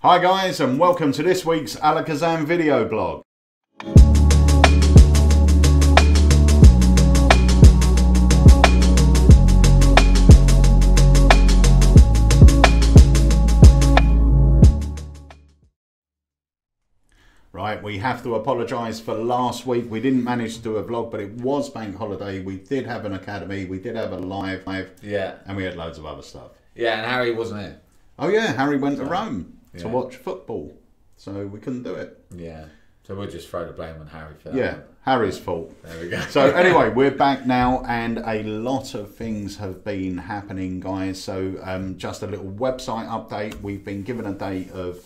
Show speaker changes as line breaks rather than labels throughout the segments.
Hi guys, and welcome to this week's Alakazam Video Blog. Right, we have to apologise for last week. We didn't manage to do a vlog, but it was bank holiday. We did have an academy, we did have a live,
yeah,
and we had loads of other stuff.
Yeah, and Harry wasn't here.
Oh yeah, Harry went to Rome to watch football, so we couldn't do it.
Yeah, so we'll just throw the blame on Harry for that.
Yeah, Harry's fault.
There we go.
So anyway, we're back now, and a lot of things have been happening, guys. So just a little website update. We've been given a date of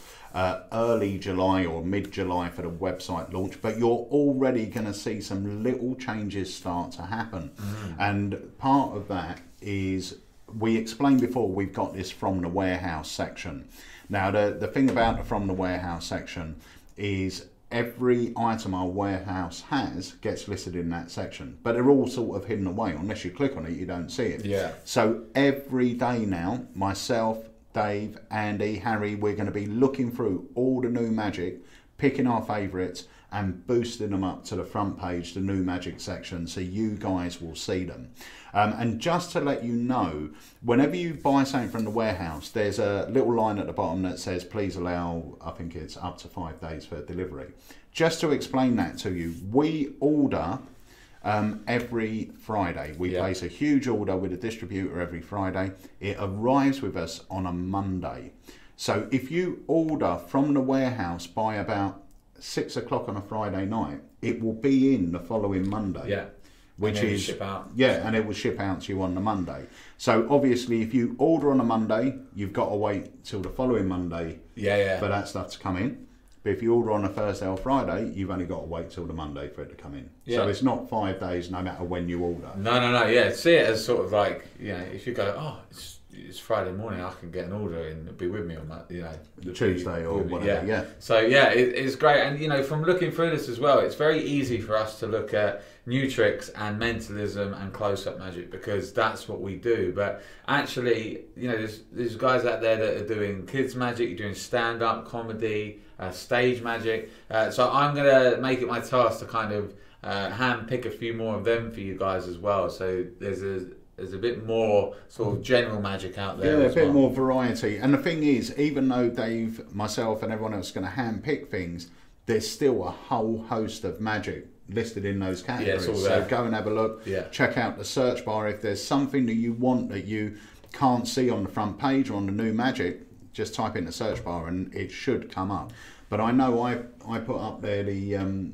early July or mid-July for the website launch, but you're already going to see some little changes start to happen. And part of that is, we explained before, we've got this from the warehouse section. Now the thing about the from the warehouse section is every item our warehouse has gets listed in that section, but they're all sort of hidden away. Unless you click on it, you don't see it.
Yeah.
So every day now, myself, Dave, Andy, Harry, we're going to be looking through all the new magic, picking our favourites and boosting them up to the front page, the new magic section, so you guys will see them. And just to let you know, whenever you buy something from the warehouse, there's a little line at the bottom that says please allow, I think it's up to 5 days for delivery. Just to explain that to you, we order every Friday. We place a huge order with a distributor every Friday. It arrives with us on a Monday. So if you order from the warehouse by about 6 o'clock on a Friday night, it will be in the following Monday.
Yeah.
Which is
ship out.
Yeah, and it will ship out to you on the Monday. So obviously if you order on a Monday, you've got to wait till the following Monday for that stuff to come in. But if you order on a Thursday or Friday, you've only got to wait till the Monday for it to come in.
Yeah.
So it's not 5 days no matter when you order.
No. Yeah, see it as sort of like, you know, if you go, oh, it's Friday morning, I can get an order and it'll be with me on that, you know,
Tuesday or whatever. Yeah.
So yeah, it's great. And you know, from looking through this as well, it's very easy for us to look at new tricks and mentalism and close-up magic, because that's what we do. But actually, you know, there's guys out there that are doing kids magic, you're doing stand-up comedy, stage magic. So I'm gonna make it my task to kind of hand pick a few more of them for you guys as well. So there's a bit more sort of general magic out there.
Yeah, a bit more variety. And the thing is, even though Dave, myself and everyone else is going to hand pick things, there's still a whole host of magic listed in those categories.
Yeah, it's all there.
So go and have a look. Yeah. Check out the search bar. If there's something that you want that you can't see on the front page or on the new magic, just type in the search bar and it should come up. But I know I put up there the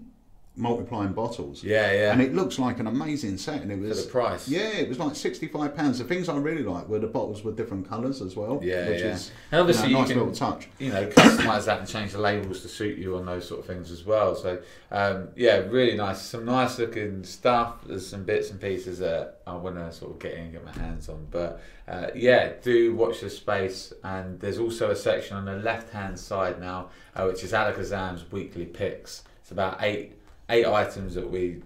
multiplying bottles, and it looks like an amazing set, and it was
for the price.
Yeah, it was like £65. The things I really like were the bottles with different colours as well, which is,
and obviously,
you know, a nice
you can,
little touch.
You know, customise that and change the labels to suit you on those sort of things as well. So yeah, really nice. Some nice looking stuff. There's some bits and pieces that I want to sort of get in and get my hands on. But yeah, do watch this space. And there's also a section on the left hand side now, which is Alakazam's weekly picks. It's about eight items that we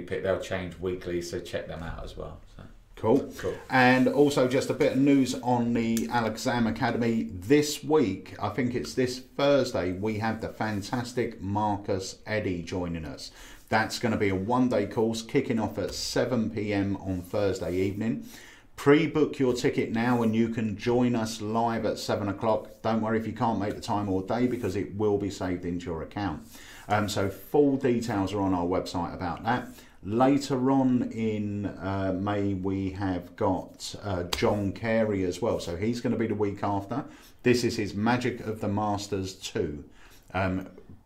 pick. They'll change weekly, so check them out as well. So.
Cool. And also just a bit of news on the Alakazam Academy. This week, I think it's this Thursday, we have the fantastic Marcus Eddy joining us. That's going to be a one-day course kicking off at 7 PM on Thursday evening. Pre-book your ticket now and you can join us live at 7 o'clock. Don't worry if you can't make the time or day, because it will be saved into your account. So full details are on our website about that. Later on in May, we have got John Carey as well. So he's going to be the week after. This is his Magic of the Masters 2.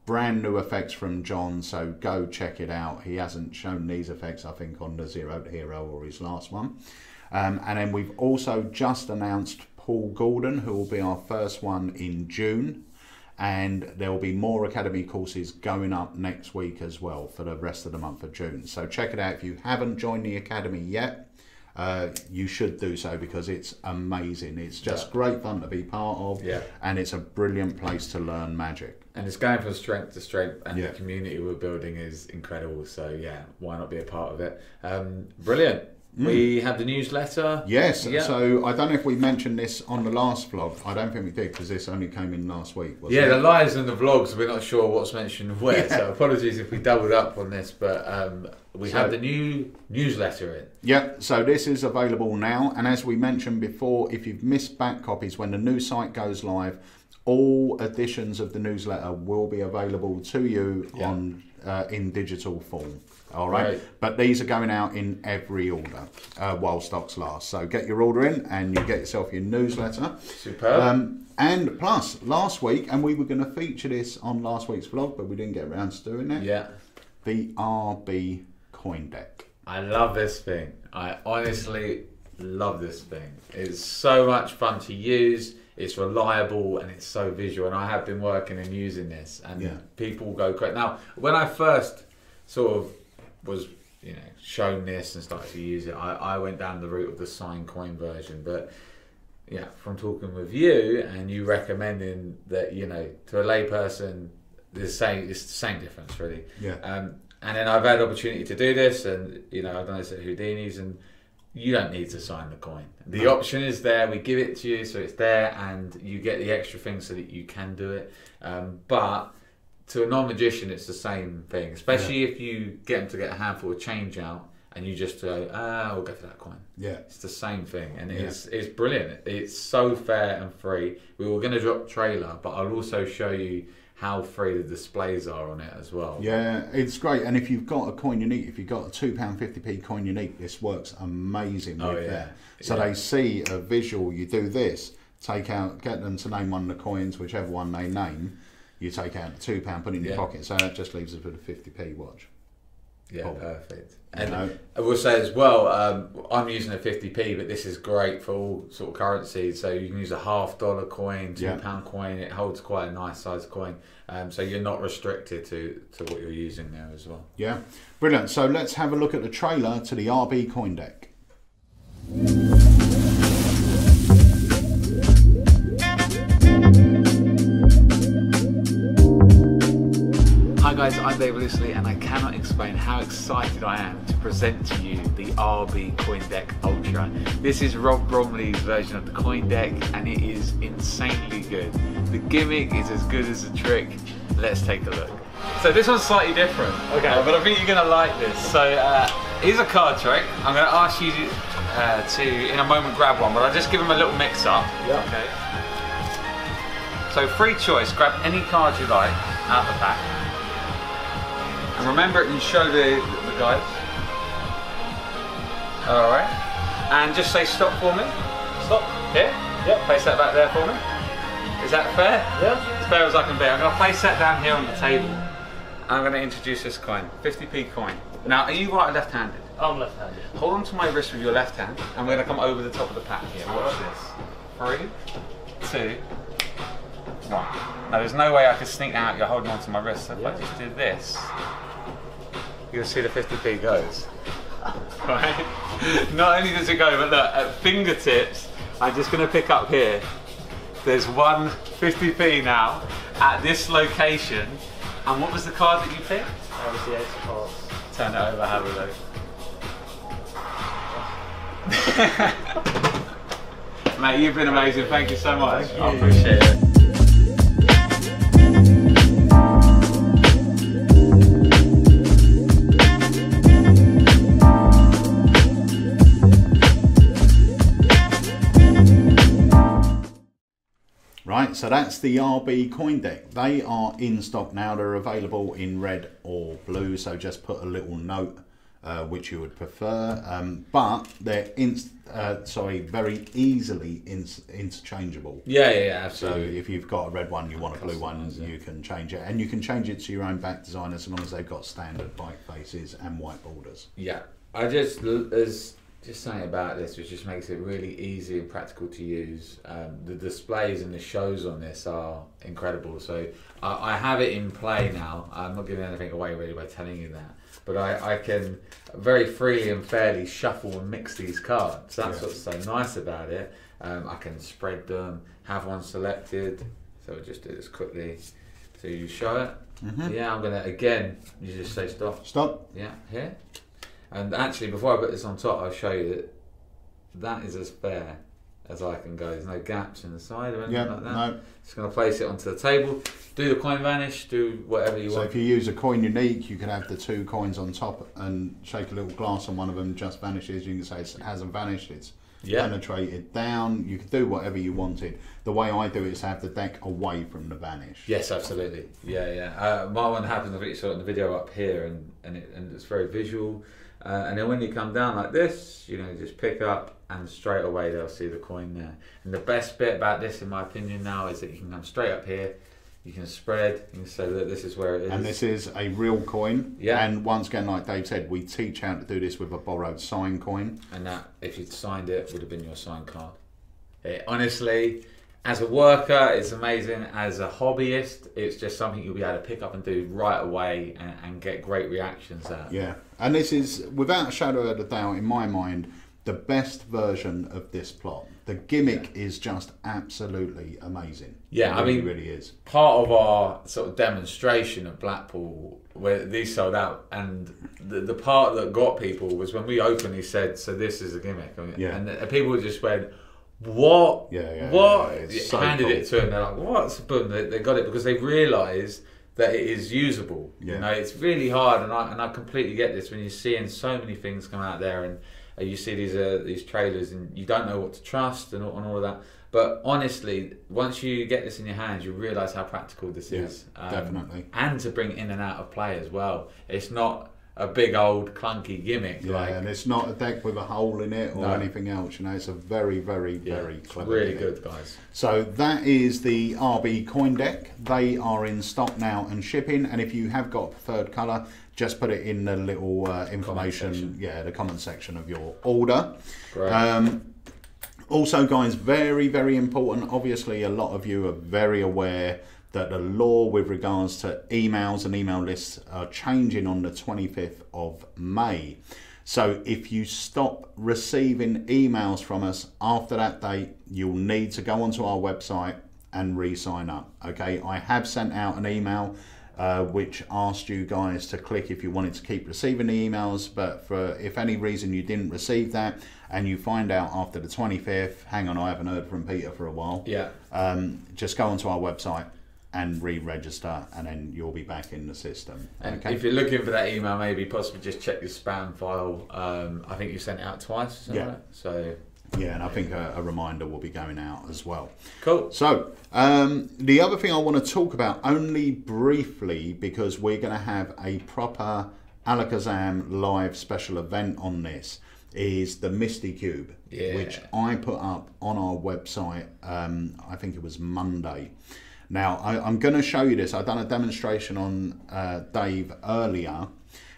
Brand new effects from John, so go check it out. He hasn't shown these effects, I think, on the Zero to Hero or his last one. And then we've also just announced Paul Gordon, who will be our first one in June. And there will be more Academy courses going up next week as well for the rest of the month of June. So check it out. If you haven't joined the Academy yet, you should do so, because it's amazing. It's just great fun to be part of, and it's a brilliant place to learn magic.
And it's going from strength to strength, and the community we're building is incredible. So yeah, why not be a part of it? Brilliant. We have the newsletter.
Yes, so I don't know if we mentioned this on the last vlog. I don't think we did because this only came in last week.
Yeah, the lives and the vlogs, we're not sure what's mentioned where, so apologies if we doubled up on this, but we have the new newsletter in.
Yep, so this is available now, and as we mentioned before, if you've missed back copies, when the new site goes live, all editions of the newsletter will be available to you on in digital form. All right, but these are going out in every order while stocks last. So get your order in, and you get yourself your newsletter.
Superb.
And plus, last week, and we were going to feature this on last week's vlog, but we didn't get around to doing it.
Yeah.
The RB coin deck.
I love this thing. I honestly love this thing. It's so much fun to use. It's reliable and it's so visual. And I have been working and using this, and people go crazy. Now, when I first sort of was shown this and started to use it, I went down the route of the signed coin version, but from talking with you and you recommending that to a layperson it's the same difference really. And then I've had opportunity to do this, and I've done this at Houdini's, and you don't need to sign the coin. The option is there, we give it to you, so it's there, and you get the extra things so that you can do it, but to a non-magician, it's the same thing, especially if you get them to get a handful of change out and you just go, we'll go for that coin. Yeah. It's the same thing, and it's brilliant. It's so fair and free. We were going to drop a trailer, but I'll also show you how free the displays are on it as well. Yeah, it's great. And if you've got a coin unique, if you've got a £2.50p coin unique, this works amazing with that. So they see a visual, you do this, get them to name one of the coins, whichever one they name. You take out the £2, put it in your pocket, so that just leaves us with a 50p watch. Yeah, perfect. And I will say as well, I'm using a 50p, but this is great for all sort of currencies. So you can use a $50 coin, £2 coin. It holds quite a nice size coin, so you're not restricted to what you're using there as well. Yeah, brilliant. So let's have a look at the trailer to the RB coin deck. Hi guys, I'm Dave Lisley, and I cannot explain how excited I am to present to you the RB Coin Deck Ultra. This is Rob Bromley's version of the coin deck, and it is insanely good. The gimmick is as good as the trick. Let's take a look. So this one's slightly different, but I think you're going to like this. So here's a card trick. I'm going to ask you to, in a moment, grab one, but I'll just give them a little mix up. Yeah. Okay. So free choice, grab any card you like out the pack. And remember, you show the guys. Alright. And just say stop for me. Stop. Here? Yep. Place that back there for me. Is that fair? Yeah. As fair as I can be. I'm going to place that down here on the table. I'm going to introduce this coin. 50p coin. Now, are you right or left-handed? I'm left-handed. Hold on to my wrist with your left hand, and we're going to come over the top of the pack here. Watch this. 3, 2, 1. Now, there's no way I could sneak out. You're holding on to my wrist. So if I just do this, you'll see the 50p goes. Right? Not only does it go, but look, at fingertips, I'm just going to pick up here. There's one 50p now at this location. And what was the card that you picked? That was the Ace of Hearts. Turn it over, have a look. Mate, you've been amazing. Thank you so much. I appreciate it. Right, so that's the RB coin deck. They are in stock now. They're available in red or blue, so just put a little note which you would prefer. But they're very easily interchangeable. Yeah, absolutely. So if you've got a red one, you want a blue one, you can change it. And you can change it to your own back design as long as they've got standard bike faces and white borders. Yeah, just something about this which just makes it really easy and practical to use. The displays and the shows on this are incredible. So I have it in play now. I'm not giving anything away really by telling you that. But I can very freely and fairly shuffle and mix these cards. That's what's so nice about it. I can spread them, have one selected. So I'll just do this quickly. So you show it. Yeah, I'm going to, again, you just say stop. Stop. Yeah, here. And actually, before I put this on top, I'll show you that is as fair as I can go. There's no gaps in the side or anything like that. No. Just going to place it onto the table, do the coin vanish, do whatever you want.
So if you use a coin unique, you can have the 2 coins on top and shake a little glass on one of them, just vanishes. You can say it hasn't vanished, it's penetrated down. You can do whatever you wanted. The way I do it is have the deck away from the vanish.
Yes, absolutely. Yeah. My one happens, I think you saw it in the video up here, and it's very visual. And then when you come down like this, you know, just pick up and straight away they'll see the coin there. And the best bit about this, in my opinion now, is that you can come straight up here, you can spread, you can say that this is where it is.
And this is a real coin. Yeah. And once again, like Dave said, we teach how to do this with a borrowed signed coin.
And that, if you'd signed it, would have been your signed card. Honestly, as a worker, it's amazing. As a hobbyist, it's just something you'll be able to pick up and do right away and get great reactions out.
Yeah, and this is, without a shadow of a doubt, in my mind, the best version of this plot. The gimmick is just absolutely amazing.
Yeah,
I mean, it really is.
Part of our sort of demonstration at Blackpool, where these sold out, and the part that got people was when we openly said, "So this is a gimmick," and people just went, "What? What?"
So
handed
cool.
it to them. They're like, "What?" Boom! They got it because they realised that it is usable. Yeah. You know, it's really hard, and I completely get this when you're seeing so many things come out there, and you see these trailers, and you don't know what to trust and all of that. But honestly, once you get this in your hands, you realise how practical this is.
Definitely.
And to bring in and out of play as well. It's not a big old clunky gimmick.
Yeah, and it's not a deck with a hole in it or anything else. You know, it's a very, very, very clever.
Really good, guys.
So that is the RB coin deck. They are in stock now and shipping. And if you have got a preferred colour, just put it in the little information, the comment section of your order. Great. Also, guys, very, very important. Obviously, a lot of you are very aware that the law with regards to emails and email lists are changing on the 25th of May. So if you stop receiving emails from us after that date, you'll need to go onto our website and re-sign up. Okay, I have sent out an email which asked you guys to click if you wanted to keep receiving the emails, but for if any reason you didn't receive that and you find out after the 25th, hang on, I haven't heard from Peter for a while, just go onto our website and re-register, and then you'll be back in the system.
And if you're looking for that email, maybe possibly just check your spam file. I think you sent it out twice, right? So
yeah, and I think a reminder will be going out as well.
Cool.
So the other thing I want to talk about only briefly, because we're going to have a proper Alakazam live special event on this, is the Mysticube, which I put up on our website. I think it was Monday. Now, I'm going to show you this. I've done a demonstration on Dave earlier,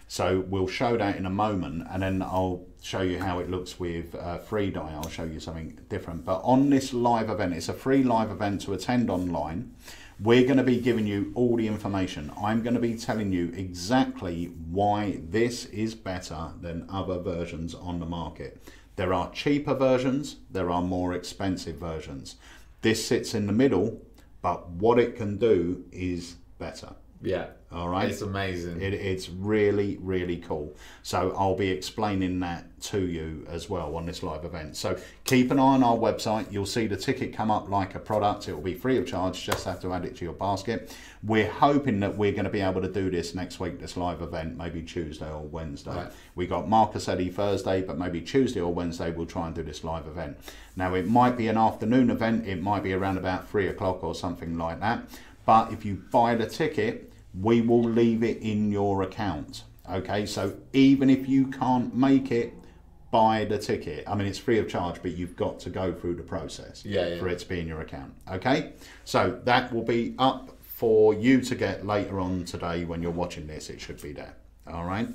so we'll show that in a moment, and then I'll show you how it looks with free die. I'll show you something different. But on this live event, it's a free live event to attend online. We're going to be giving you all the information. I'm going to be telling you exactly why this is better than other versions on the market. There are cheaper versions, there are more expensive versions. This sits in the middle, but what it can do is better.
Yeah.
All right.
It's amazing.
It's really, really cool. So I'll be explaining that to you as well on this live event. So keep an eye on our website. You'll see the ticket come up like a product. It will be free of charge. Just have to add it to your basket. We're hoping that we're going to be able to do this next week, this live event, maybe Tuesday or Wednesday. Right. We got Marcus Eddy Thursday, but maybe Tuesday or Wednesday we'll try and do this live event. Now, it might be an afternoon event. It might be around about 3 o'clock or something like that. But if you buy the ticket, we will leave it in your account. Okay, so even if you can't make it, buy the ticket. I mean, it's free of charge, but you've got to go through the process for it to be in your account. Okay, so that will be up for you to get later on today when you're watching this. It should be there. All right.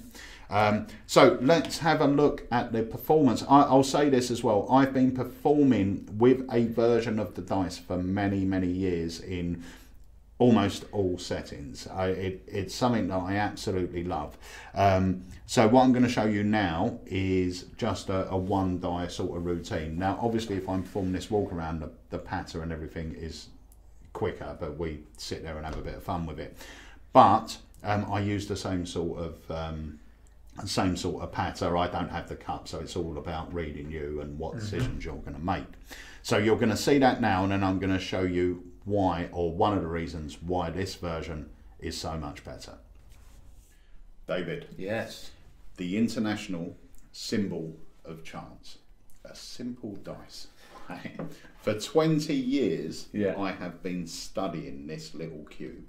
So let's have a look at the performance. I'll say this as well. I've been performing with a version of the dice for many, many years in almost all settings. It's something that I absolutely love. So what I'm going to show you now is just a one die sort of routine. Now, obviously, if I'm performing this walk around, the patter and everything is quicker, but we sit there and have a bit of fun with it. But I use the same sort of same sort of patter. I don't have the cup, so it's all about reading you and what decisions you're going to make. So you're going to see that now, and then I'm going to show you why, or one of the reasons why this version is so much better. David.
Yes.
The international symbol of chance. A simple dice. For 20 years, I have been studying this little cube.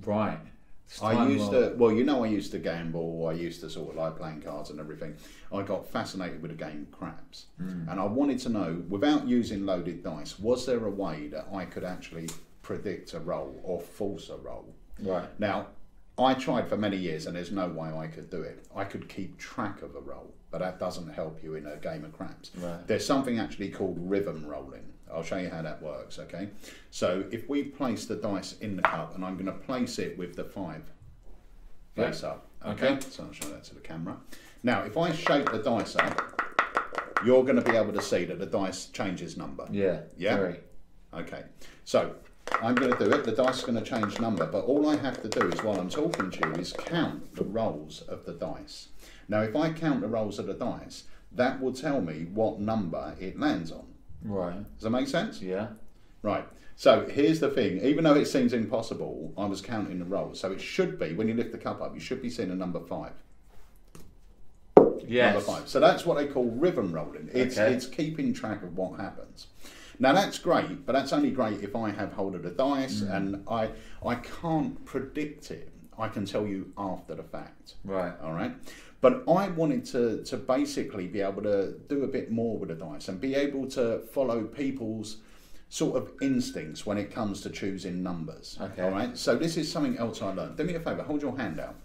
Right.
I used to, well, you know, I used to gamble, I used to sort of like playing cards and everything. I got fascinated with the game craps. And I wanted to know, without using loaded dice, was there a way that I could actually predict a roll or force a roll?
Right.
Now, I tried for many years and there's no way I could do it. I could keep track of a roll, but that doesn't help you in a game of craps.
Right.
There's something actually called rhythm rolling. I'll show you how that works, okay? So if we place the dice in the cup, and I'm going to place it with the 5 face up, okay? So I'll show that to the camera. Now, if I shake the dice up, you're going to be able to see that the dice changes number.
Yeah. Very.
Okay. So I'm going to do it. The dice is going to change number, but all I have to do is, while I'm talking to you, is count the rolls of the dice. Now, if I count the rolls of the dice, that will tell me what number it lands on.
Right.
Does that make sense?
Yeah. Right.
So here's the thing, even though it seems impossible, I was counting the rolls. So it should be, when you lift the cup up, you should be seeing a number 5.
Yes.
Number 5. So that's what they call rhythm rolling. It's keeping track of what happens. Now that's great, but that's only great if I have hold of the dice and I can't predict it. I can tell you after the fact.
Right.
All right. But I wanted to basically be able to do a bit more with the dice and be able to follow people's sort of instincts when it comes to choosing numbers.
Okay.
All right. So this is something else I learned. Do me a favour. Hold your hand out.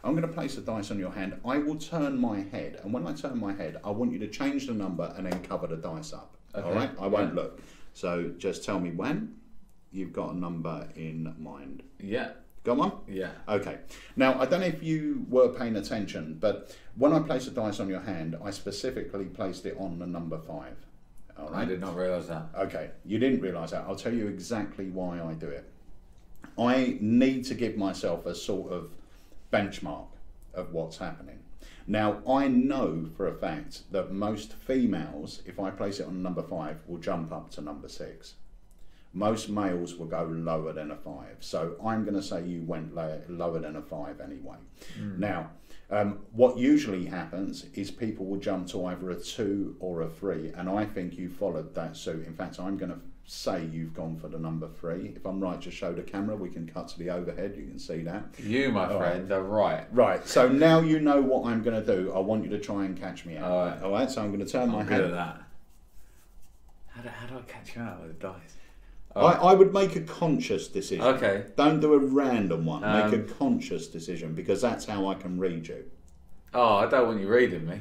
I'm going to place the dice on your hand. I will turn my head, and when I turn my head, I want you to change the number and then cover the dice up. Okay. All right. I won't look. So just tell me when you've got a number in mind.
Yeah.
Got one?
Yeah.
Okay. Now, I don't know if you were paying attention, but when I placed the dice on your hand, I specifically placed it on the number 5. All right?
I did not realise that.
Okay. You didn't realise that. I'll tell you exactly why I do it. I need to give myself a sort of benchmark of what's happening. Now, I know for a fact that most females, if I place it on number 5, will jump up to number 6. Most males will go lower than a 5. So I'm going to say you went lower than a 5 anyway. Now, what usually happens is people will jump to either a 2 or a 3. And I think you followed that suit. In fact, I'm going to say you've gone for the number 3. If I'm right, just show the camera. We can cut to the overhead. You can see that.
You, my friend, are right.
Right. So now you know what I'm going to do. I want you to try and catch me out.
All right.
All right. So I'm going to turn my head.
Good at that. How do I catch you out with the dice?
I would make a conscious decision.
Okay.
Don't do a random one. Make a conscious decision, because that's how I can read you.
Oh, I don't want you reading me.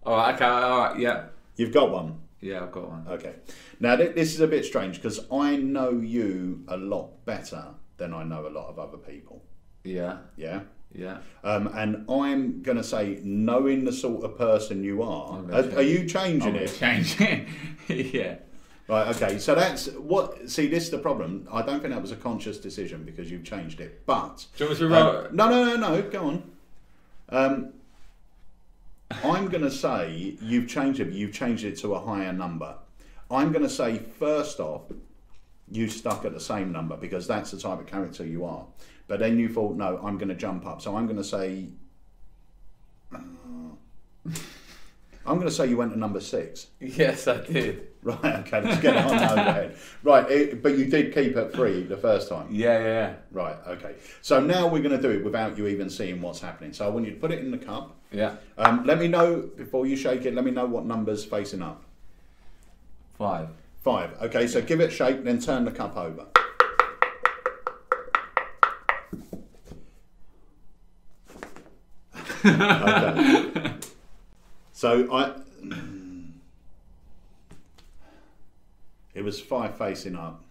All right. Okay. All right. Yeah.
You've got one.
Yeah, I've got one.
Okay. Now this is a bit strange because I know you a lot better than I know a lot of other people.
Yeah.
Yeah.
Yeah.
And I'm going to say, knowing the sort of person you are you changing it?
Changing. Yeah.
Right, okay, so that's what, see, this is the problem. I don't think that was a conscious decision because you've changed it, but...
Do you want me to write?
No, go on. I'm going to say you've changed it to a higher number. I'm going to say, first off, you stuck at the same number because that's the type of character you are. But then you thought, no, I'm going to jump up. So I'm going to say... I'm going to say you went to number 6.
Yes, I did.
Right, okay, let's get it on the overhead. Right, but you did keep at 3 the first time.
Yeah.
Right, okay. So now we're going to do it without you even seeing what's happening. So I want you to put it in the cup.
Yeah.
Let me know, before you shake it, let me know what number's facing up.
5.
5, okay, so give it a shake, then turn the cup over. Okay. So it was 5 facing up.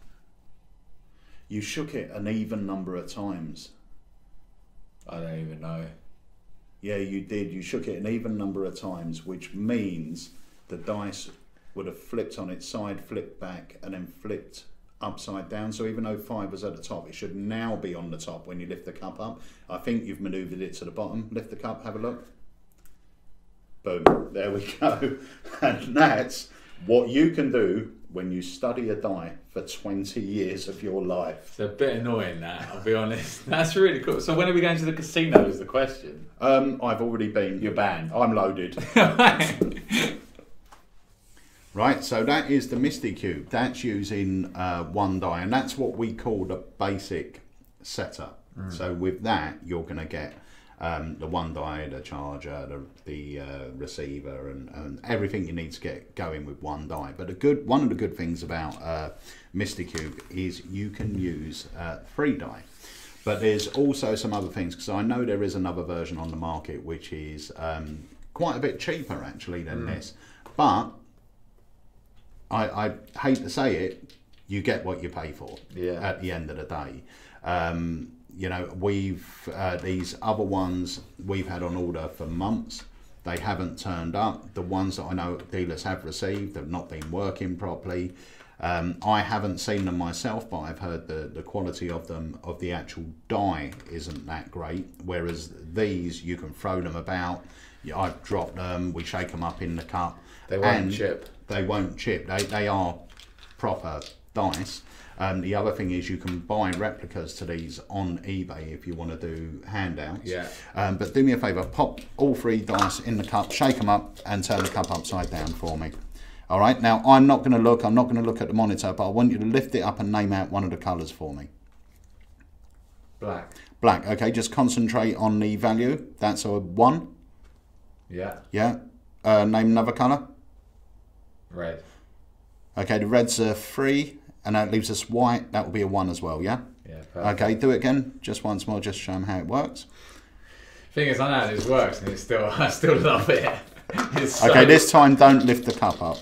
You shook it an even number of times.
I don't even know.
Yeah, you did. You shook it an even number of times, which means the dice would have flipped on its side, flipped back, and then flipped upside down. So even though 5 was at the top, it should now be on the top when you lift the cup up. I think you've manoeuvred it to the bottom. Lift the cup, have a look. Boom, there we go. And that's what you can do when you study a die for 20 years of your life.
It's a bit annoying, that, I'll be honest. That's really cool. So when are we going to the casino is the question?
I've already been.
You're banned.
I'm loaded. Right, so that is the Mysticube. That's using 1 die, and that's what we call the basic setup. So with that, you're going to get the 1 die, the charger, the receiver, and everything you need to get going with 1 die. But one of the good things about Mysticube is you can use 3 die. But there's also some other things, because I know there is another version on the market which is quite a bit cheaper actually than this. But I hate to say it, you get what you pay for at the end of the day. You know, these other ones we've had on order for months. They haven't turned up. The ones that I know dealers have received have not been working properly. I haven't seen them myself, but I've heard the quality of them, of the actual die, isn't that great. Whereas these, you can throw them about. I've dropped them, we shake them up in the cup.
They won't chip.
They won't chip. They are proper dice. The other thing is you can buy replicas to these on eBay if you want to do handouts.
Yeah.
But do me a favour, pop all 3 dice in the cup, shake them up, and turn the cup upside down for me. All right. Now I'm not going to look at the monitor, but I want you to lift it up and name out one of the colours for me.
Black.
Black. Okay. Just concentrate on the value. That's a 1.
Yeah.
Yeah. Name another colour.
Red.
Okay. The red's a 3. And that leaves us white. That will be a 1 as well, yeah?
Yeah, perfect.
Okay, do it again. Just once more, just to show them how it works.
Thing is, I know how this works, and I still love it.
Okay, this time don't lift the cup up.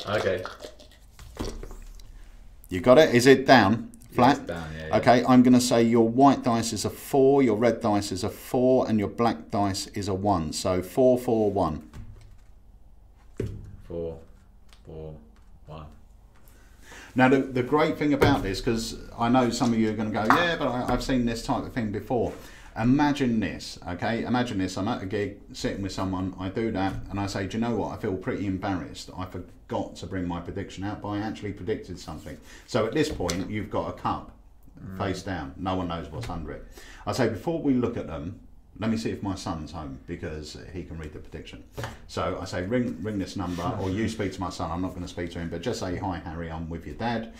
Okay.
You got it? Is it down? Flat?
Yeah, it's down, yeah.
Okay, I'm going to say your white dice is a 4, your red dice is a 4, and your black dice is a 1. So 4, 4, 1.
4, 4, 1.
Now, the great thing about this, because I know some of you are going to go, yeah, but I've seen this type of thing before. Imagine this, okay? Imagine this. I'm at a gig, sitting with someone, I do that, and I say, do you know what? I feel pretty embarrassed. I forgot to bring my prediction out, but I actually predicted something. So at this point, you've got a cup face down. No one knows what's under it. I say, before we look at them, let me see if my son's home, because he can read the prediction. So I say, ring this number, or you speak to my son. I'm not going to speak to him, but just say, hi, Harry, I'm with your dad.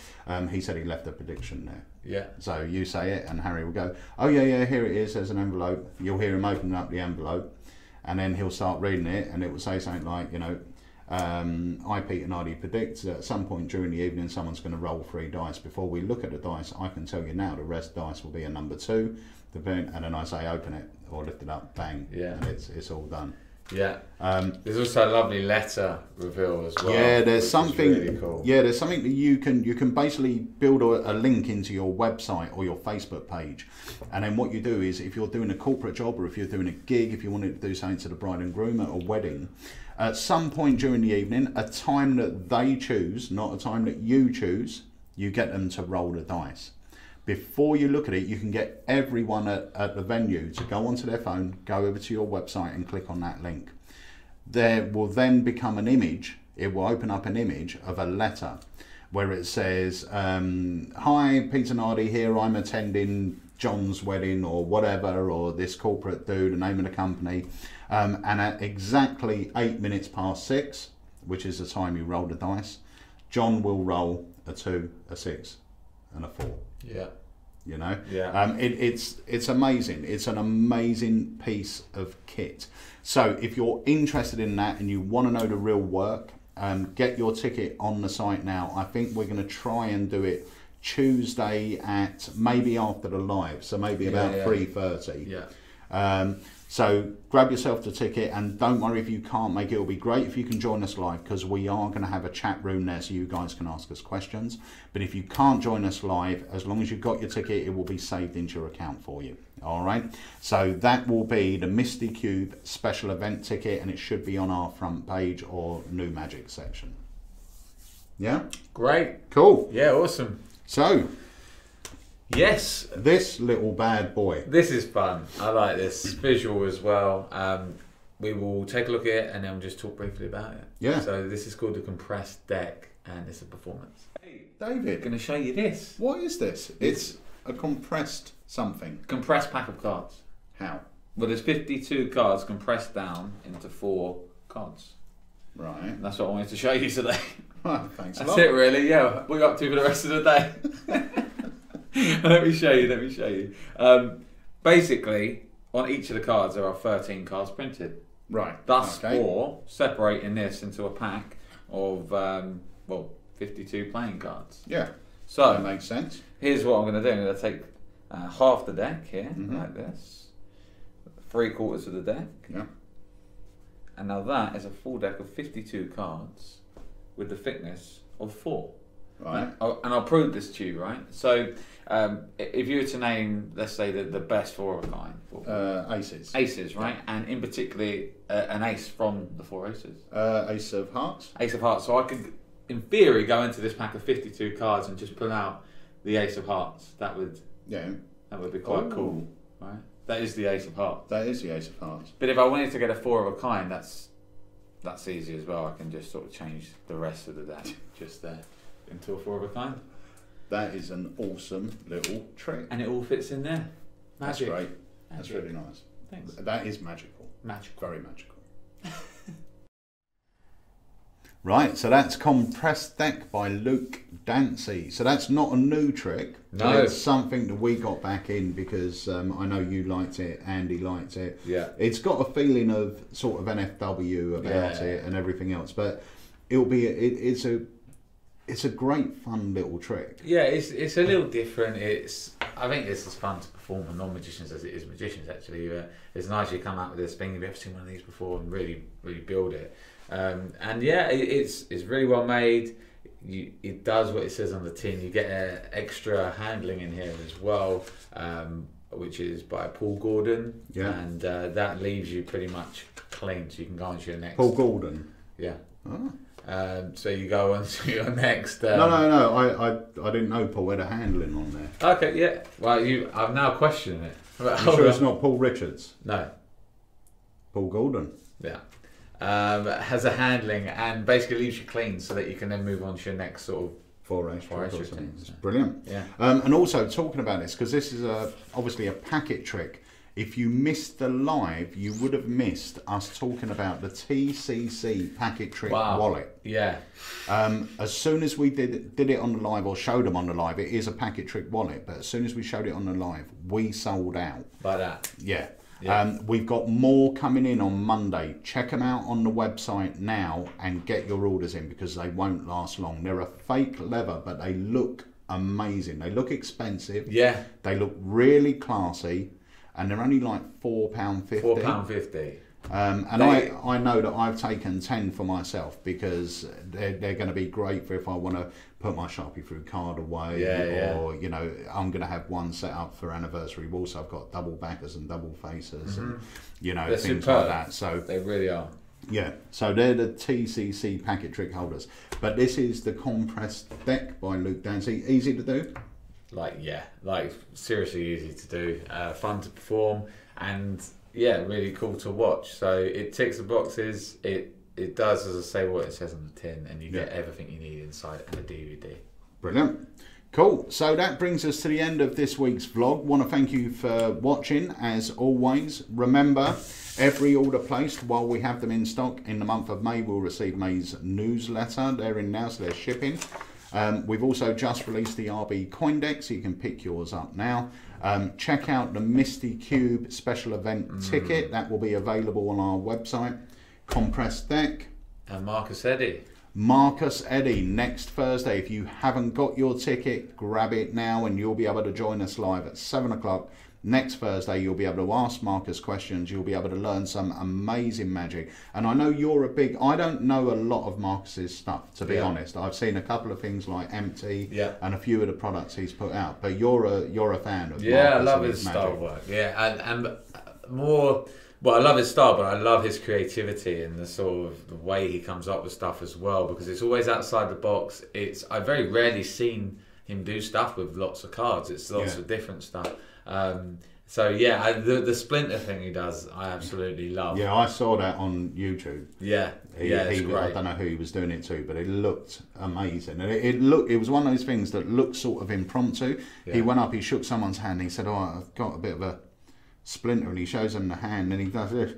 He said he left a prediction there.
Yeah.
So you say it, and Harry will go, oh, yeah, here it is. There's an envelope. You'll hear him opening up the envelope, and then he'll start reading it, and it will say something like, you know, I, Peter Nardi, predict that at some point during the evening someone's going to roll 3 dice. Before we look at the dice, I can tell you now the rest dice will be a number 2, and then I say open it or lift it up, bang, and it's all done.
Yeah. There's also a lovely letter reveal as well.
Yeah, there's something.
Really cool.
Yeah, there's something that you can basically build a link into your website or your Facebook page, and then what you do is, if you're doing a corporate job or if you're doing a gig, if you wanted to do something to the bride and groom at a wedding, at some point during the evening, a time that they choose, not a time that you choose, you get them to roll the dice. Before you look at it, you can get everyone at the venue to go onto their phone, go over to your website and click on that link. There will then become an image, it will open up an image of a letter where it says, hi, Peter Nardi here, I'm attending John's wedding or whatever, or this corporate dude, the name of the company. And at exactly 8 minutes past 6, which is the time you roll the dice, John will roll a 2, a 6 and a 4.
Yeah.
You know?
Yeah.
It's amazing. It's an amazing piece of kit. So if you're interested in that and you want to know the real work, get your ticket on the site now. I think we're going to try and do it Tuesday at maybe after the live, so maybe about 3:30.
Yeah.
So grab yourself the ticket, and don't worry if you can't make it. It'll be great if you can join us live, because we are going to have a chat room there so you guys can ask us questions. But if you can't join us live, as long as you've got your ticket, it will be saved into your account for you. All right. So that will be the Mysticube special event ticket, and it should be on our front page or New Magic section. Yeah.
Great.
Cool.
Yeah. Awesome.
So,
yes,
this little bad boy.
this is fun. I like this visual as well. We will take a look at it and then we'll just talk briefly about it.
Yeah.
So this is called the compressed deck, and it's a performance. Hey,
David,
I'm going to show you this
what is this? It's a compressed something.
compressed pack of cards.
How?
Well, there's 52 cards compressed down into 4 cards.
Right.
And that's what I wanted to show you today.
Well, thanks a
That's
lot.
it, really. Yeah, what we're up to for the rest of the day. Let me show you. Basically, on each of the cards, there are 13 cards printed.
Right.
Thus,
okay.
4 separating this into a pack of 52 playing cards.
Yeah.
So
That makes sense.
here's what I'm going to do. I'm going to take half the deck here,
Mhm.
like this, 3/4 of the deck,
Yeah.
and now that is a full deck of 52 cards with the thickness of 4.
Right.
And I'll prove this to you, right? So, if you were to name, let's say, the best 4 of a kind,
Aces.
aces, right? And in particular, an ace from the 4 aces.
Ace of Hearts.
Ace of Hearts. So I could, in theory, go into this pack of 52 cards and just pull out the Ace of Hearts. That would
Yeah.
be quite
Ooh.
cool, right? That is the Ace of Hearts.
That is the Ace of Hearts.
But if I wanted to get a 4 of a kind, that's easy as well. I can just sort of change the rest of the deck just there into a 4 of a kind.
That is an awesome little trick.
And it all fits in there. Magic.
That's great. That's really nice.
Thanks.
That is magical.
Magic.
Very magical. Right, so that's Compressed Deck by Luke Dancy. So that's not a new trick.
No.
But it's something that we got back in because I know you liked it, Andy liked it.
Yeah.
It's got a feeling of sort of NFW about it and everything else, but it's a great fun little trick.
Yeah, it's a little different. I think it's as fun to perform on non-magicians as it is magicians. Actually, it's nice you come out with this thing. You've ever seen one of these before and really build it. And yeah, it's really well made. It does what it says on the tin. You get extra handling in here as well, which is by Paul Gordon.
Yeah.
And that leaves you pretty much clean, so you can go on to your next.
Paul Gordon.
Yeah.
Oh.
So you go on to your next.
No. I didn't know Paul had a handling on there.
Okay, yeah. Well, I'm now questioning it. But
You sure it's not Paul Richards?
No.
Paul Gordon.
Yeah. Has a handling and basically leaves you clean so that you can then move on to your next sort of.
Four ace
Four
trick or
ace
something.
things.
It's brilliant.
Yeah.
And also talking about this, because this is obviously a packet trick. If you missed the live, you would have missed us talking about the TCC packet trick wallet.
Yeah.
As soon as we did it on the live or showed them on the live, it is a packet trick wallet. But as soon as we showed it on the live, we sold out.
Like that.
Yeah.
Yeah.
We've got more coming in on Monday. Check them out on the website now and get your orders in because they won't last long. They're a fake leather, but they look amazing. They look expensive.
Yeah.
They look really classy, and they're only like £4.50.
£4.50.
And I know that I've taken 10 for myself because they're going to be great for if I want to put my Sharpie through card away, or you know, I'm going to have one set up for anniversary. Also, I've got double backers and double faces, and you know,
They're
things
superb.
like that. So
They really are.
yeah, so they're the TCC packet trick holders. But this is the Compressed Deck by Luke Dancy. Easy to do.
Like seriously easy to do, fun to perform, and yeah, really cool to watch. So it ticks the boxes. It does, as I say, what it says on the tin, and you get everything you need inside and a DVD.
Brilliant. Cool. So that brings us to the end of this week's vlog. Want to thank you for watching, as always. Remember, every order placed while we have them in stock in the month of May will receive May's newsletter. They're in now, so they're shipping. We've also just released the RB coin deck, so you can pick yours up now. Check out the Mysticube special event ticket. That will be available on our website. Compressed Deck.
And Marcus Eddy.
Marcus Eddy next Thursday. If you haven't got your ticket, grab it now and you'll be able to join us live at 7 o'clock. Next Thursday, you'll be able to ask Marcus questions. You'll be able to learn some amazing magic. And I know you're I don't know a lot of Marcus's stuff, to be honest. I've seen a couple of things like Empty and a few of the products he's put out. But you're a fan of Marcus.
I love his style work. Yeah, and more... Well, I love his style, but I love his creativity and the sort of the way he comes up with stuff as well, because it's always outside the box. I've very rarely seen him do stuff with lots of cards. It's lots of different stuff. So yeah, the splinter thing he does, I absolutely love.
Yeah, I saw that on YouTube.
Yeah, it's great.
I don't know who he was doing it to, but it looked amazing. And it was one of those things that looked sort of impromptu. Yeah. He went up, he shook someone's hand, and he said, "Oh, I've got a bit of a splinter," and he shows him the hand, and he does this.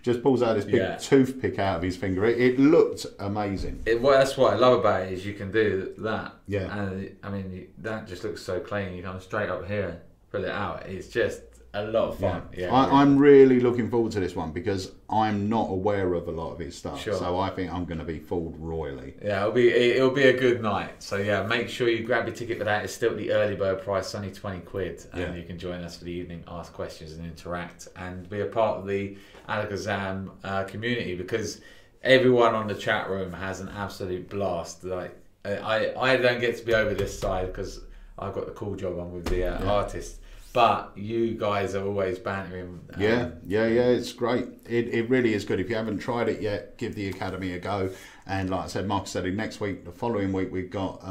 Just pulls out this big toothpick out of his finger. It looked amazing.
That's what I love about it, is you can do that.
Yeah.
And I mean, that just looks so clean. You come straight up here, pull it out. It's just a lot of fun. Yeah.
I'm really looking forward to this one because I'm not aware of a lot of his stuff.
Sure.
So I think I'm going to be fooled royally.
Yeah, it'll be a good night. So yeah, make sure you grab your ticket for that. It's still at the early bird price, only 20 quid, and you can join us for the evening, ask questions and interact, and be a part of the Alakazam community, because everyone on the chat room has an absolute blast. Like I don't get to be over this side because I've got the cool job on with the artist. But you guys are always bantering.
Yeah, it's great. It really is good. If you haven't tried it yet, give the Academy a go. And like I said, Mark said, next week, the following week, we've got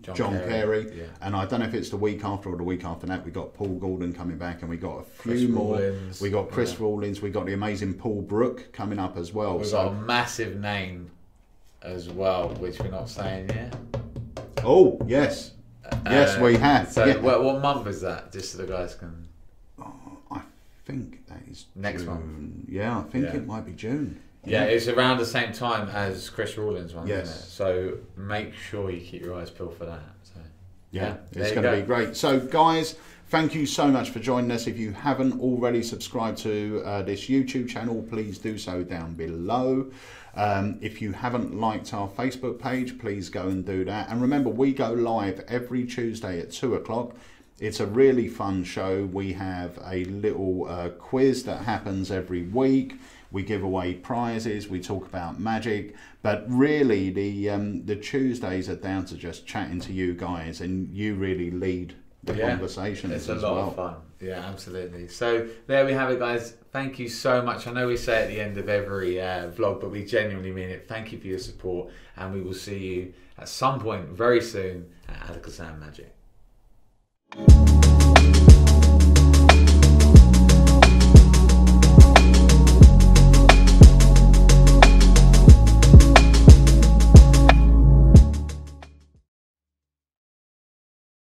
John Carey. Yeah. And I don't know if it's the week after or the week after that, we've got Paul Gordon coming back, and we got a few more. Rawlins. We got Chris Rawlins. We got the amazing Paul Brook coming up as well.
We've got a massive name as well, which we're not saying yet.
Oh, yes. Yes, we have.
So what month is that? Just so the guys can...
I think that is
next
June.
Month.
Yeah, I think it might be June.
Yeah, it's around the same time as Chris Rawlins' one,
yes.
Isn't it? So make sure you keep your eyes peeled for that. So,
it's going to be great. So guys, thank you so much for joining us. If you haven't already subscribed to this YouTube channel, please do so down below. If you haven't liked our Facebook page, please go and do that. And remember, we go live every Tuesday at 2 o'clock. It's a really fun show. We have a little quiz that happens every week. We give away prizes. We talk about magic. But really, the Tuesdays are down to just chatting to you guys, and you really lead the conversations as well.
It's a lot of fun. Yeah, absolutely. So there we have it, guys. Thank you so much. I know we say at the end of every vlog, but we genuinely mean it. Thank you for your support, and we will see you at some point very soon at Alakazam Magic.